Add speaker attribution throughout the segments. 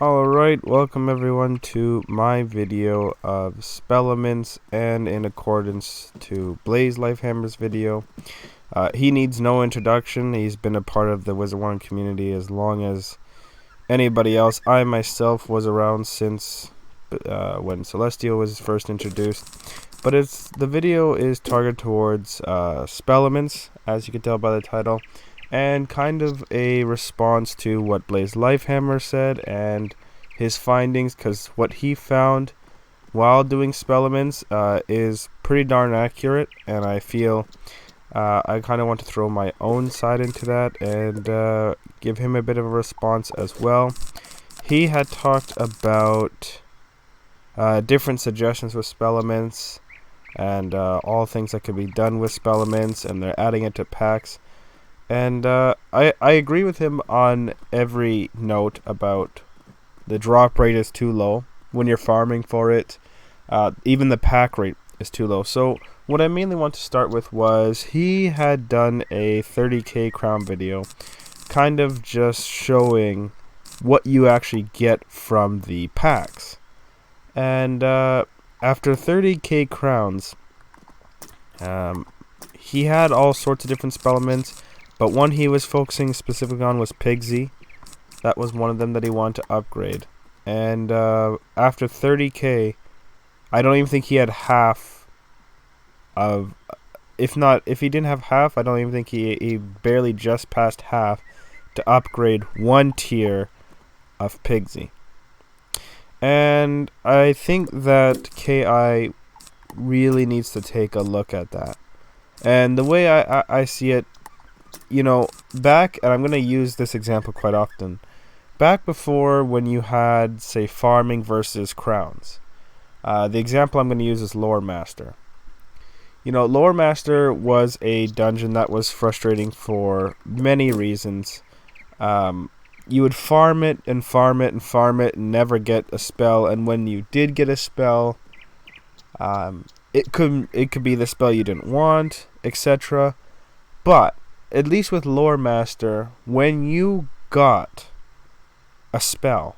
Speaker 1: Alright, welcome everyone to my video of Spellements, and in accordance to BlazeLifeHammer's video. He needs no introduction. He's been a part of the Wizard One community as long as anybody else. I myself was around since when Celestial was first introduced. But the video is targeted towards Spellements, as you can tell by the title, and kind of a response to what BlazeLifeHammer said and his findings, because what he found while doing Spellements is pretty darn accurate, and I feel I kind of want to throw my own side into that and give him a bit of a response as well. He had talked about different suggestions with Spellements and all things that could be done with Spellements, and they're adding it to packs. And I agree with him on every note about the drop rate is too low when you're farming for it. Even the pack rate is too low. So what I mainly want to start with was he had done a 30k crown video, kind of just showing what you actually get from the packs. And after 30k crowns, he had all sorts of different Spellements. But one he was focusing specifically on was Pigsy. That was one of them that he wanted to upgrade. And after 30k, I don't even think he had half of... If he didn't have half, I don't even think he barely just passed half to upgrade one tier of Pigsy. And I think that KI really needs to take a look at that. And the way I see it, you know, back, and I'm going to use this example quite often, back before when you had, say, farming versus crowns, the example I'm going to use is Lore Master. You know, Lore Master was a dungeon that was frustrating for many reasons. You would farm it and farm it and farm it and never get a spell, and when you did get a spell, it could be the spell you didn't want, etc. But at least with Lore Master, when you got a spell,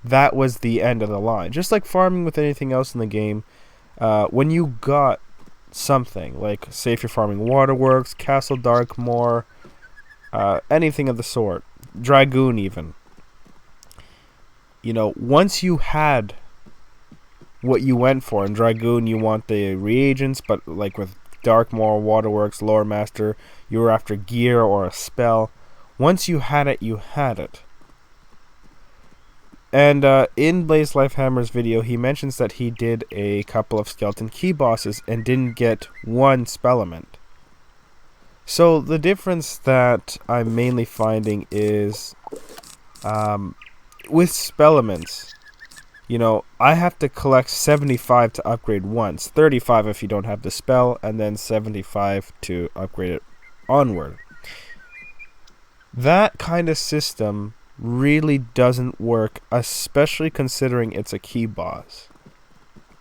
Speaker 1: that was the end of the line. Just like farming with anything else in the game, when you got something, like say if you're farming Waterworks, Castle Darkmoor, anything of the sort, Dragoon even, you know, once you had what you went for, in Dragoon you want the reagents, but like with Darkmoor, Waterworks, Lore Master, you were after gear or a spell. Once you had it, you had it. And in BlazeLifeHammer's video, he mentions that he did a couple of skeleton key bosses and didn't get one Spellement. So the difference that I'm mainly finding is with Spellements, you know, I have to collect 75 to upgrade once, 35 if you don't have the spell, and then 75 to upgrade it onward. That kind of system really doesn't work, especially considering it's a key boss.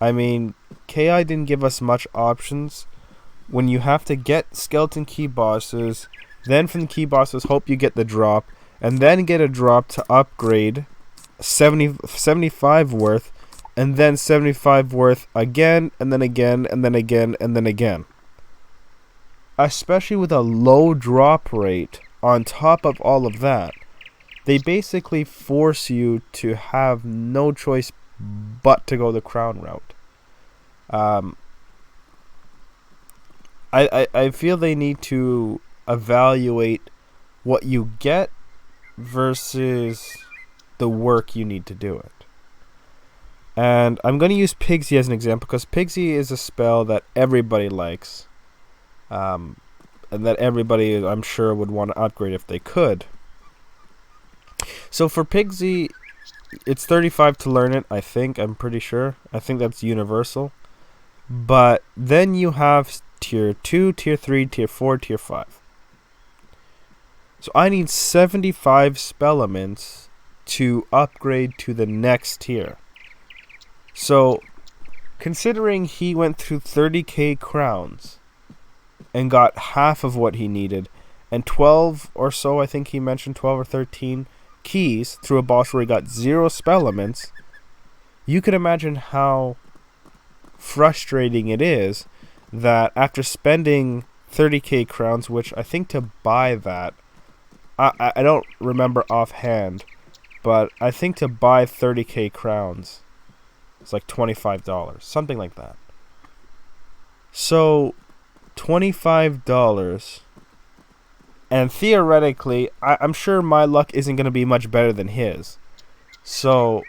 Speaker 1: I mean, KI didn't give us much options. When you have to get skeleton key bosses, then from the key bosses hope you get the drop, and then get a drop to upgrade 75 worth, and then 75 worth again, and then again, and then again, and then again. Especially with a low drop rate on top of all of that, they basically force you to have no choice but to go the crown route. I feel they need to evaluate what you get versus the work you need to do it. And I'm going to use Pigsy as an example, because Pigsy is a spell that everybody likes, and that everybody, I'm sure, would want to upgrade if they could. So for Pigsy, it's 35 to learn it, I think. I'm pretty sure. I think that's universal. But then you have tier 2, tier 3, tier 4, tier 5. So I need 75 Spellements to upgrade to the next tier. So considering he went through 30k crowns and got half of what he needed, and 12 or so, I think he mentioned 12 or 13 keys through a boss where he got 0 spellements, you can imagine how frustrating it is that after spending 30k crowns, which I think to buy that, I don't remember offhand, but I think to buy 30k crowns, it's like $25, something like that. So, $25, and theoretically, I'm sure my luck isn't going to be much better than his. So,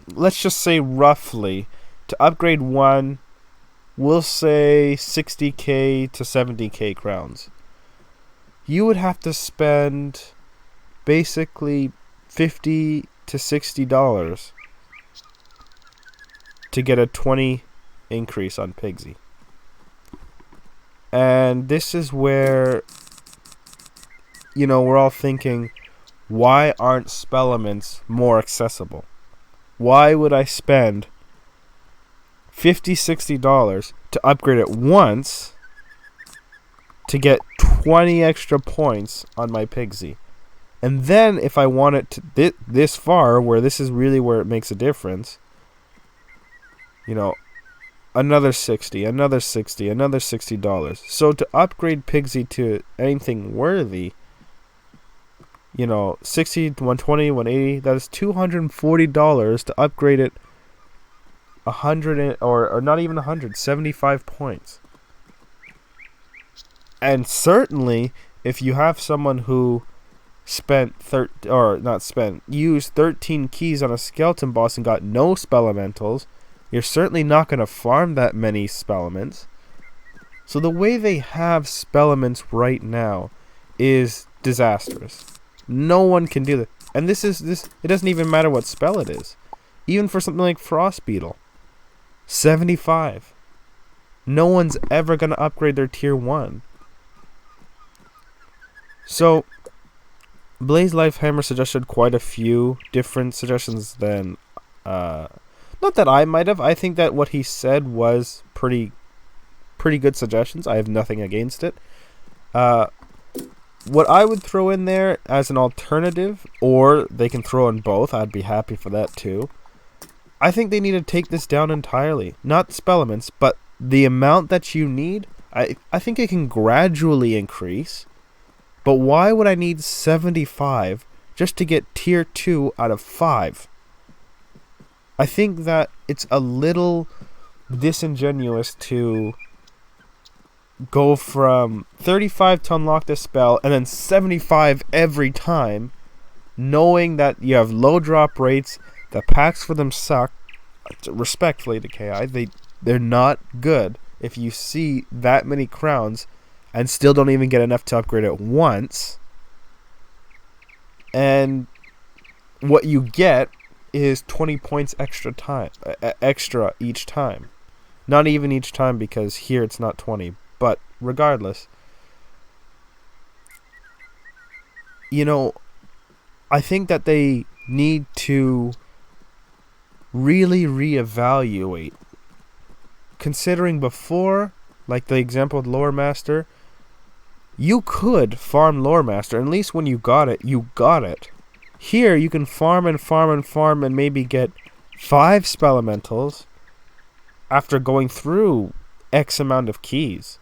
Speaker 1: let's just say roughly, to upgrade one, we'll say 60k to 70k crowns. You would have to spend basically $50 to $60 to get a 20 increase on Pigsy. And this is where, we're all thinking, why aren't Spellements more accessible? Why would I spend $50, $60 to upgrade it once to get 20 extra points on my Pigsy? And then if I want it to this far, where this is really where it makes a difference, another 60, another 60, another $60. So to upgrade Pigsy to anything worthy, 60, 120, 180, that is $240 to upgrade it 100 or not even 100, 75 points. And certainly if you have someone who used 13 keys on a skeleton boss and got no spelementals, you're certainly not going to farm that many spellements. So the way they have spellements right now is disastrous. No one can do that. And this it doesn't even matter what spell it is. Even for something like Frost Beetle, 75. No one's ever going to upgrade their tier 1. So BlazeLifeHammer suggested quite a few different suggestions than not that I might have. I think that what he said was pretty good suggestions. I have nothing against it. What I would throw in there as an alternative, or they can throw in both, I'd be happy for that too. I think they need to take this down entirely. Not spellements, but the amount that you need. I think it can gradually increase. But why would I need 75 just to get tier 2 out of 5? I think that it's a little disingenuous to go from 35 to unlock this spell and then 75 every time, knowing that you have low drop rates, the packs for them suck. Respectfully to KI, they're not good if you see that many crowns and still don't even get enough to upgrade it once. And what you get is 20 points extra each time. Not even each time, because here it's not 20. But regardless, I think that they need to really reevaluate. Considering before, like the example with Lore Master, you could farm Lore Master, and at least when you got it, you got it. Here, you can farm and farm and farm and maybe get 5 spelementals after going through X amount of keys.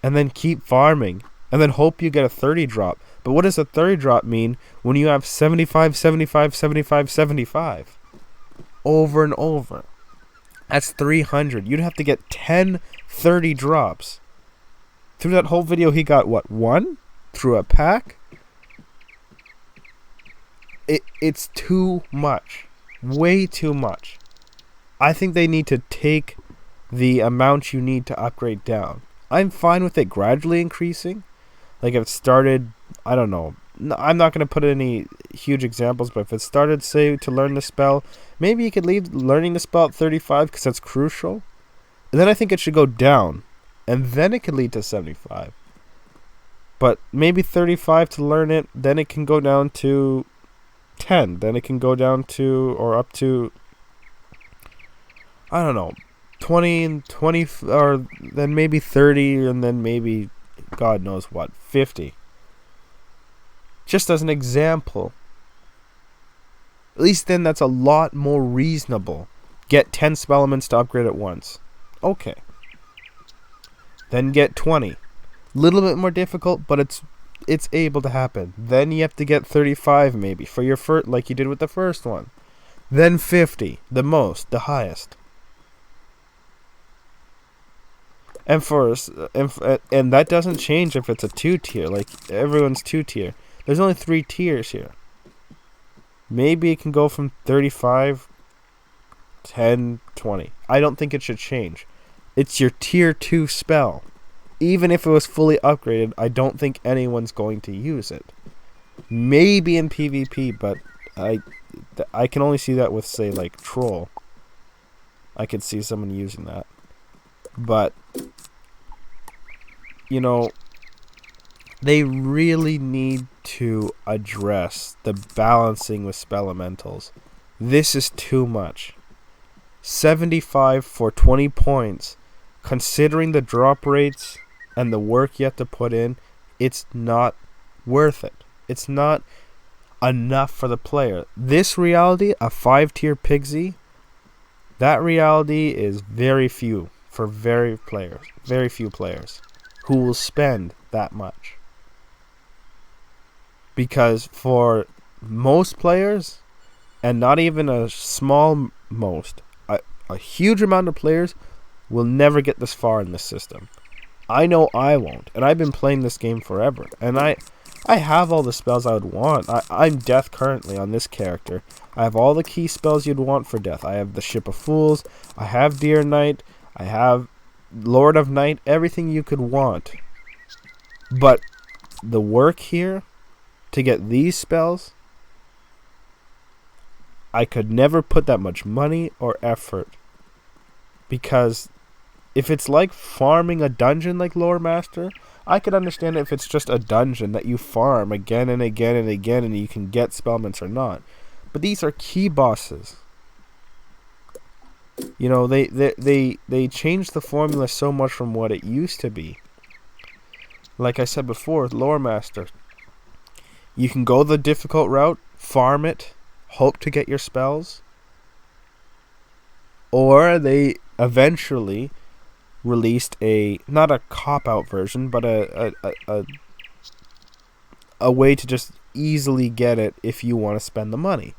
Speaker 1: And then keep farming. And then hope you get a 30 drop. But what does a 30 drop mean when you have 75, 75, 75, 75? Over and over. That's 300. You'd have to get 10 30 drops. Through that whole video, he got, what, 1? Through a pack? It's too much. Way too much. I think they need to take the amount you need to upgrade down. I'm fine with it gradually increasing. Like if it started, I don't know. I'm not going to put any huge examples, but if it started, say, to learn the spell, maybe you could leave learning the spell at 35 because that's crucial. And then I think it should go down. And then it could lead to 75. But maybe 35 to learn it, then it can go down to 10. Then it can go down to, or up to, I don't know, 20 and 20, or then maybe 30, and then maybe, God knows what, 50. Just as an example. At least then that's a lot more reasonable. Get 10 spellements to upgrade at once. Okay. Then get 20. Little bit more difficult, but it's able to happen. Then you have to get 35 maybe for your first, like you did with the first one. Then 50, the most, the highest. And and that doesn't change if it's a 2-tier. Like everyone's 2-tier. There's only 3 tiers here. Maybe it can go from 35, 10, 20. I don't think it should change. It's your tier 2 spell. Even if it was fully upgraded, I don't think anyone's going to use it. Maybe in PvP, but I can only see that with, say, like Troll. I could see someone using that. But, you know, they really need to address the balancing with Spellementals. This is too much. 75 for 20 points. Considering the drop rates and the work you have to put in, it's not worth it. It's not enough for the player. This reality, a 5-tier Pigsy, that reality is very few for very few players who will spend that much. Because for most players, and not even a small most, a huge amount of players will never get this far in this system. I know I won't, and I've been playing this game forever, and I have all the spells I would want. I'm Death currently on this character. I have all the key spells you'd want for Death. I have the Ship of Fools, I have Deer Knight, I have Lord of Night, everything you could want. But the work here to get these spells, I could never put that much money or effort. Because if it's like farming a dungeon like Lore Master, I could understand if it's just a dungeon that you farm again and again and again and you can get spellments or not. But these are key bosses. You know, they changed the formula so much from what it used to be. Like I said before, with Lore Master, you can go the difficult route, farm it, hope to get your spells, or they eventually released not a cop-out version, but a way to just easily get it if you want to spend the money.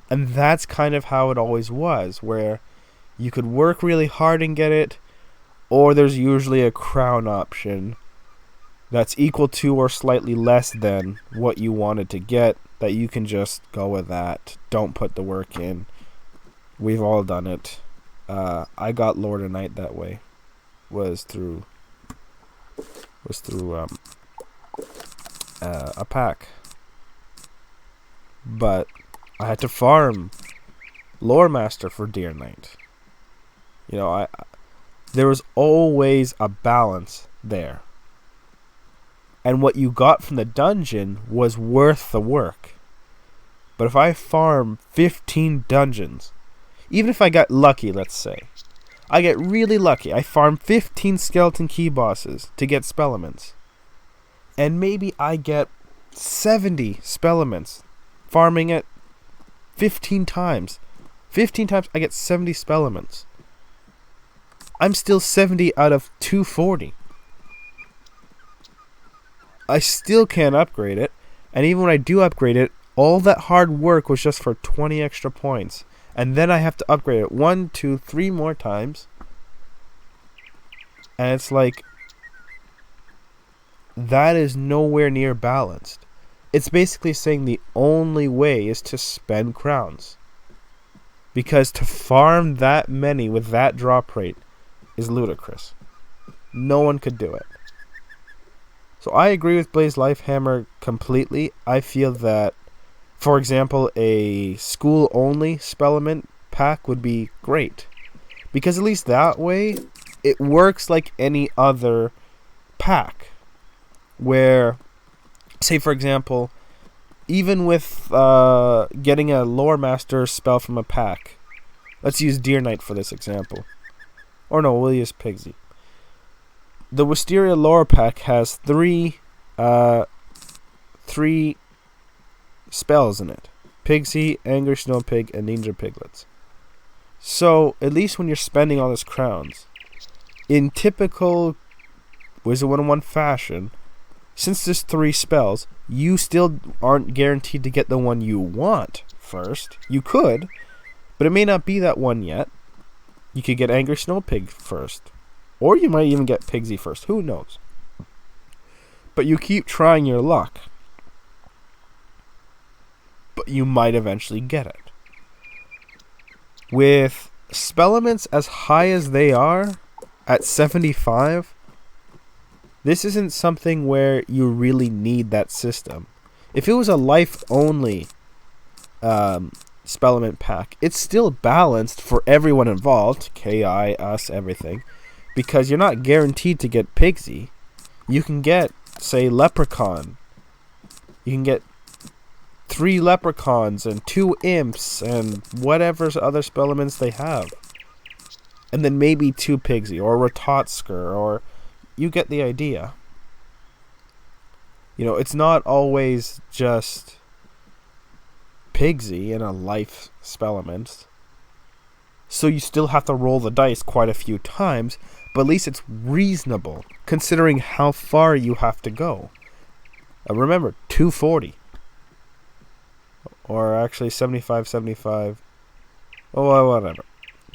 Speaker 1: And that's kind of how it always was, where you could work really hard and get it, or there's usually a crown option that's equal to or slightly less than what you wanted to get, that you can just go with that. Don't put the work in. We've all done it. I got Lord of Night that way. Was through a pack. But I had to farm Lore Master for Deer Knight. You know, there was always a balance there. And what you got from the dungeon was worth the work. But if I farm 15 dungeons, even if I got lucky, let's say, I get really lucky, I farm 15 skeleton key bosses to get Spellements, and maybe I get 70 Spellements, farming it 15 times. 15 times I get 70 Spellements. I'm still 70 out of 240. I still can't upgrade it, and even when I do upgrade it, all that hard work was just for 20 extra points. And then I have to upgrade it 1, 2, 3 more times. And it's like, that is nowhere near balanced. It's basically saying the only way is to spend crowns. Because to farm that many with that drop rate is ludicrous. No one could do it. So I agree with BlazeLifeHammer completely. I feel that, for example, a school-only Spellement pack would be great. Because at least that way, it works like any other pack. Where, say for example, even with getting a Lore Master spell from a pack. Let's use Deer Knight for this example. Or no, we'll use Pigsy. The Wisteria Lore pack has three spells in it. Pigsy, Angry Snow Pig, and Ninja Piglets. So, at least when you're spending all these crowns, in typical Wizard 101 fashion, since there's 3 spells, you still aren't guaranteed to get the one you want first. You could, but it may not be that one yet. You could get Angry Snow Pig first. Or you might even get Pigsy first. Who knows? But you keep trying your luck. But you might eventually get it. With Spellements as high as they are, at 75, this isn't something where you really need that system. If it was a life-only Spellement pack, it's still balanced for everyone involved, KI, us, everything, because you're not guaranteed to get Pigsy. You can get, say, Leprechaun. You can get 3 Leprechauns and 2 Imps and whatever other Spellements they have. And then maybe 2 Pigsy or Ratotsker, or you get the idea. You know, it's not always just Pigsy in a life Spellement. So you still have to roll the dice quite a few times, but at least it's reasonable considering how far you have to go. Remember, 240. Or actually 75, 75. Oh, whatever.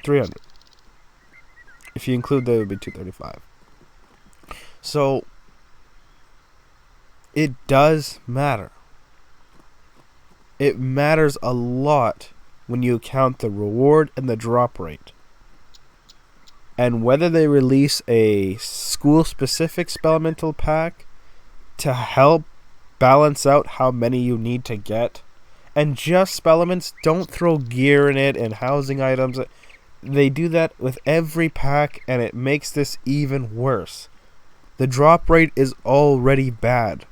Speaker 1: 300. If you include that, it would be 235. So, it does matter. It matters a lot when you count the reward and the drop rate. And whether they release a school-specific Spellmental pack to help balance out how many you need to get, and just Spellements, don't throw gear in it and housing items. They do that with every pack, and it makes this even worse. The drop rate is already bad.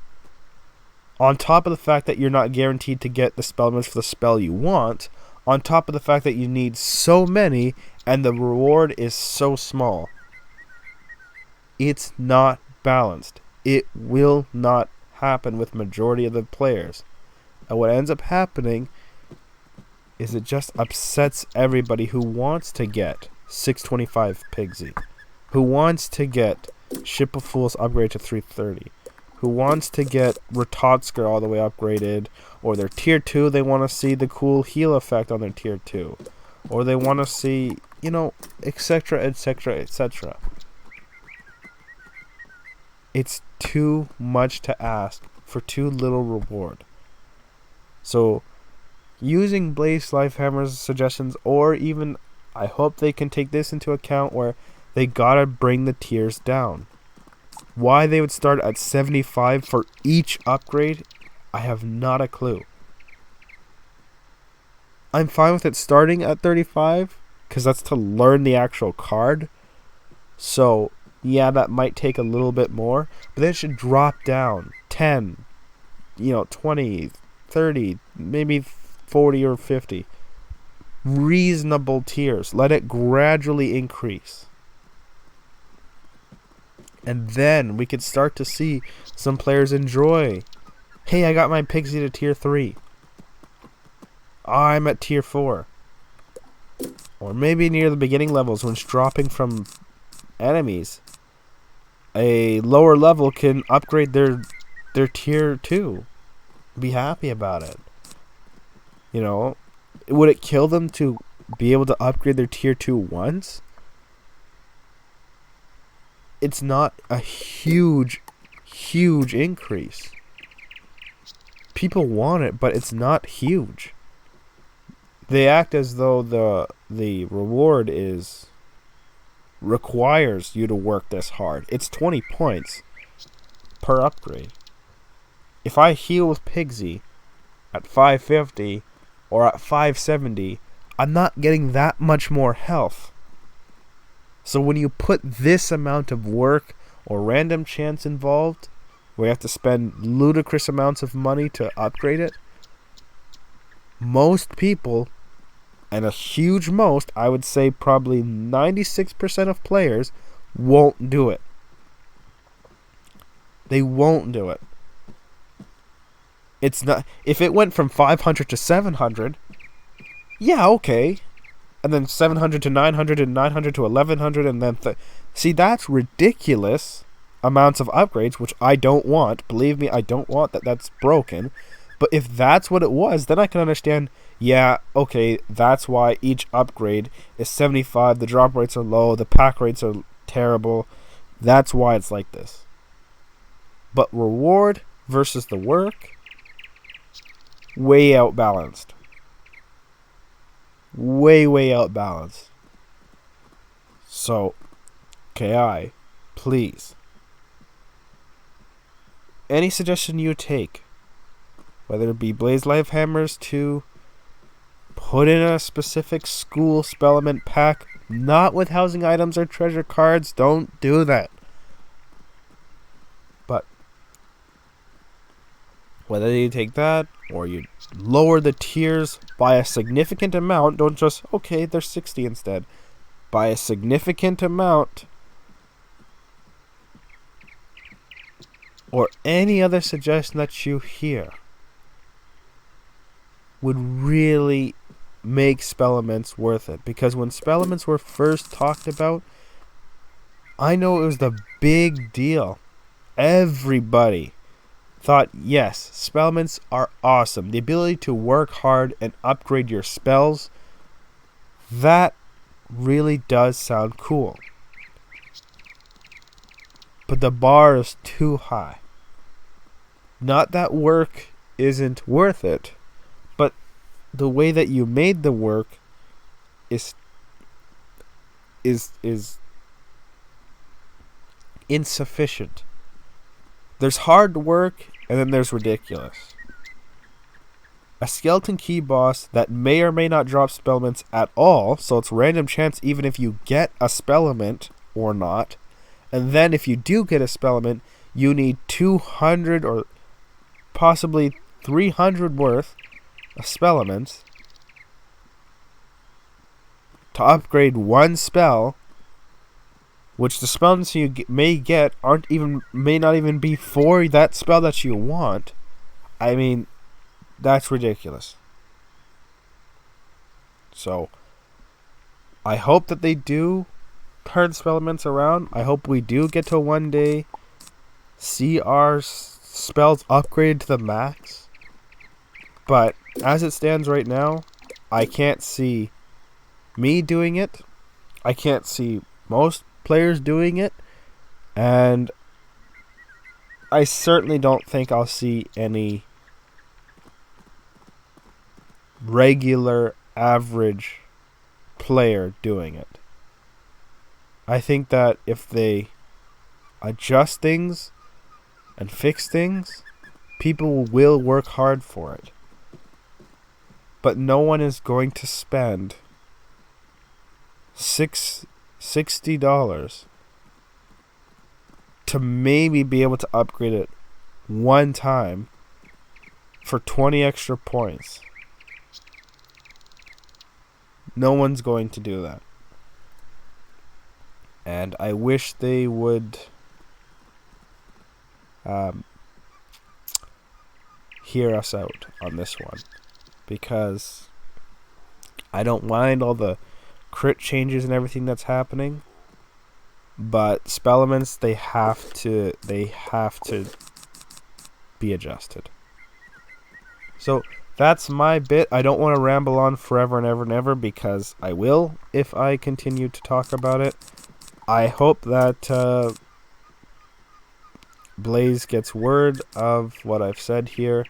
Speaker 1: On top of the fact that you're not guaranteed to get the Spellements for the spell you want, on top of the fact that you need so many, and the reward is so small. It's not balanced. It will not happen with majority of the players. And what ends up happening is it just upsets everybody who wants to get 625 Pigsy, who wants to get Ship of Fools upgraded to 330, who wants to get Ratotsker all the way upgraded, or their tier 2, they want to see the cool heal effect on their tier 2, or they want to see, you know, etc, etc, etc. It's too much to ask for too little reward. So, using BlazeLifeHammer's suggestions, or even, I hope they can take this into account, where they gotta bring the tiers down. Why they would start at 75 for each upgrade, I have not a clue. I'm fine with it starting at 35, because that's to learn the actual card. So, yeah, that might take a little bit more, but then it should drop down 10, 20, 30, maybe 40 or 50. Reasonable tiers. Let it gradually increase. And then we could start to see some players enjoy. Hey, I got my Pigsy to tier 3. I'm at tier 4. Or maybe near the beginning levels when it's dropping from enemies. A lower level can upgrade their tier 2. Be happy about it. Would it kill them to be able to upgrade their tier 2 once? It's not a huge increase. People want it, but it's not huge. They act as though the reward requires you to work this hard. It's 20 points per upgrade. If I heal with Pigsy at 550 or at 570, I'm not getting that much more health. So when you put this amount of work or random chance involved, where you have to spend ludicrous amounts of money to upgrade it, most people, and a huge most, I would say probably 96% of players, won't do it. They won't do it. It's not, if it went from 500 to 700, yeah, okay. And then 700 to 900 and 900 to 1100 and then see, that's ridiculous amounts of upgrades, which I don't want. Believe me, I don't want that. That's broken. But if that's what it was, then I can understand, yeah, okay, that's why each upgrade is 75, the drop rates are low, the pack rates are terrible. That's why it's like this. But reward versus the work, way outbalanced. Way outbalanced. So, KI, please. Any suggestion you take, whether it be BlazeLifeHammers to put in a specific school spellement pack, not with housing items or treasure cards, don't do that. But whether you take that or you lower the tiers by a significant amount, don't just, okay, they're 60 instead. By a significant amount, or any other suggestion that you hear, would really make Spellements worth it. Because when Spellements were first talked about, I know it was the big deal. Everybody thought, yes, Spellements are awesome. The ability to work hard and upgrade your spells, that really does sound cool. But the bar is too high. Not that work isn't worth it, but the way that you made the work is insufficient. There's hard work and then there's ridiculous. A skeleton key boss that may or may not drop spellments at all, so it's random chance even if you get a spellment or not. And then if you do get a spellment, you need 200 or possibly 300 worth of spellements to upgrade one spell, which the spells you may get may not even be for that spell that you want. I mean, that's ridiculous. So, I hope that they do turn Spellements around. I hope we do get to one day see our spells upgraded to the max. But as it stands right now, I can't see me doing it. I can't see most players doing it. And I certainly don't think I'll see any regular average player doing it. I think that if they adjust things and fix things, people will work hard for it. But no one is going to spend $60 to maybe be able to upgrade it one time for 20 extra points. No one's going to do that. And I wish they would hear us out on this one, because I don't mind all the crit changes and everything that's happening, but Spellements, they have to be adjusted. So that's my bit. I don't want to ramble on forever and ever and ever, because I will if I continue to talk about it. I hope that Blaze gets word of what I've said here.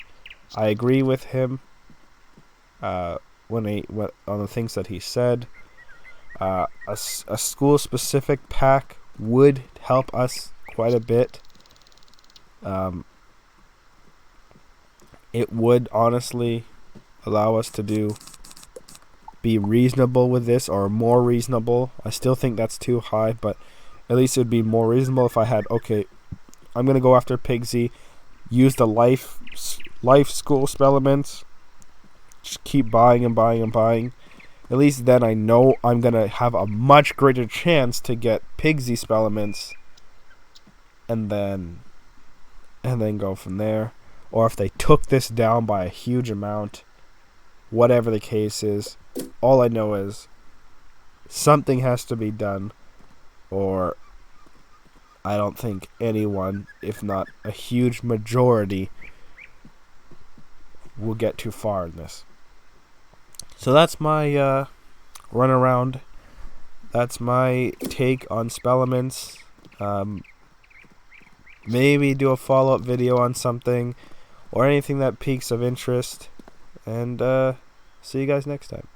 Speaker 1: I agree with him on the things that he said. A school-specific pack would help us quite a bit. It would honestly allow us to be reasonable with this, or more reasonable. I still think that's too high, but at least it would be more reasonable if I had, okay, I'm going to go after Pigsy, use the life school Spellements, just keep buying and buying and buying. At least then I know I'm going to have a much greater chance to get Pigsy Spellements, and then go from there. or if they took this down by a huge amount. Whatever the case is, all I know is something has to be done, or I don't think anyone, if not a huge majority, will get too far in this. So that's my run around. That's my take on Spellements. Maybe do a follow-up video on something or anything that piques of interest. And see you guys next time.